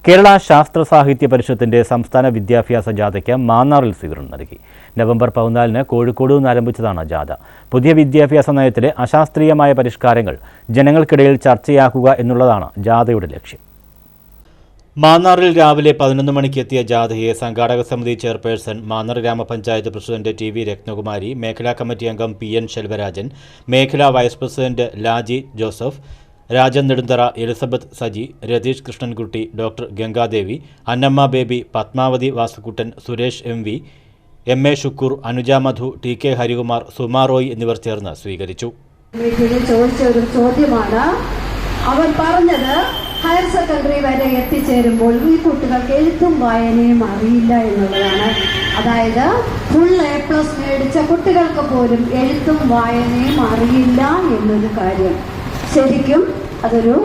കേരള ശാസ്ത്ര സാഹിത്യ പരിഷത്തിന്റെ സംസ്ഥാന വിദ്യാഭ്യാസ ജാഥയ്ക്ക് മാന്നാറിൽ സ്വീകരണം നൽകി. നവംബർ 14-ന് കോഴിക്കോട് നിന്ന് ആരംഭിച്ചതാണ് ജാഥ. പുതിയ വിദ്യാഭ്യാസ നയത്തിലെ അശാസ്ത്രീയമായ പരിഷ്കാരങ്ങൾ ജനങ്ങൾക്കിടയിൽ ചർച്ചയാക്കുക എന്നുള്ളതാണ് ജാഥയുടെ ലക്ഷ്യം. മാന്നാറിൽ രാവിലെ 11 മണിക്ക് എത്തിയ ജാഥയെ സംഘാടക സമിതി ചെയർപേഴ്സൺ, മാന്നാർ ഗ്രാമപഞ്ചായത്ത് പ്രസിഡന്റ് ടി വി രത്നകുമാരി, മേഖലാ കമ്മിറ്റി അംഗം PN ശെൽവരാജൻ, മേഖലാ vice president Laji Joseph, Rajan Nedunthara, Elizabeth Saji, Ratheesh Krishnankutty, doctor Gangadevi, Annamma Baby, Padmavathi Vasukkuttan, Suresh MV, MA Shukkoor, Anuja Madhu, TK Harikumar, Suma Roy എന്നിവർ ചേർന്ന് സ്വീകരിച്ചു. ചോദിച്ചൊരു ചോദ്യമാണ്. അവർ പറഞ്ഞത് ഹയർ സെക്കൻഡറി വരെ എത്തിച്ചേരുമ്പോൾ ഈ കുട്ടികൾക്ക് എഴുത്തും വായനയും അറിയില്ല എന്നുള്ളതാണ്. അതായത് ഫുൾ A+ മേടിച്ച കുട്ടികൾക്ക് പോലും എഴുത്തും വായനയും അറിയില്ല എന്നൊരു കാര്യം. ശരിക്കും അതൊരു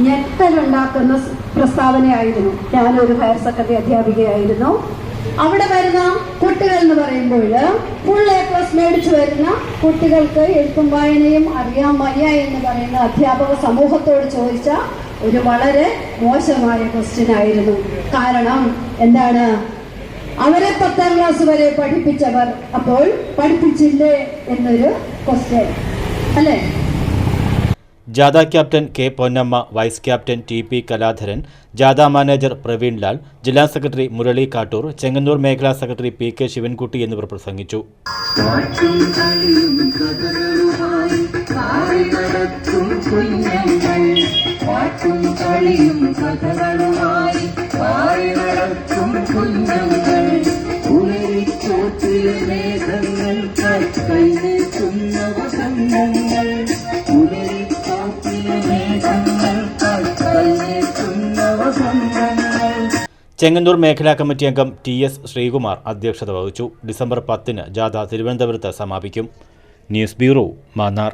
ഞെട്ടലുണ്ടാക്കുന്ന പ്രസ്താവനയായിരുന്നു. ഞാനൊരു ഹയർ സെക്കൻഡറി അധ്യാപികയായിരുന്നു. അവിടെ വരുന്ന കുട്ടികൾ എന്ന് പറയുമ്പോൾ ഫുൾ A+ മേടിച്ചു വരുന്ന കുട്ടികൾക്ക് എഴുത്തും വായനയും അറിയാൻ വയ്യ എന്ന് പറയുന്ന അധ്യാപക സമൂഹത്തോട് ചോദിച്ച ഒരു വളരെ മോശമായ ക്വസ്റ്റ്യൻ ആയിരുന്നു. കാരണം എന്താണ്? അവരെ 10ാം ക്ലാസ് വരെ പഠിപ്പിച്ചവർ അപ്പോൾ പഠിപ്പിച്ചില്ലേ എന്നൊരു ക്വസ്റ്റ്യൻ അല്ലേ? ജാഥ captain K Ponnamma, vice captain TP Kaladharan, ജാഥ മാനേജർ പ്രവീൺ ലാൽ, ജില്ലാ സെക്രട്ടറി മുരളി കാട്ടൂർ, ചെങ്ങന്നൂർ മേഖലാ സെക്രട്ടറി PK ശിവൻകുട്ടി എന്നിവർ പ്രസംഗിച്ചു. ചെങ്ങന്നൂർ മേഖലാ കമ്മിറ്റി അംഗം TS ശ്രീകുമാർ അധ്യക്ഷത വഹിച്ചു. ഡിസംബർ 10-ന് ജാഥ തിരുവനന്തപുരത്ത് സമാപിക്കും. News bureau, Mannar.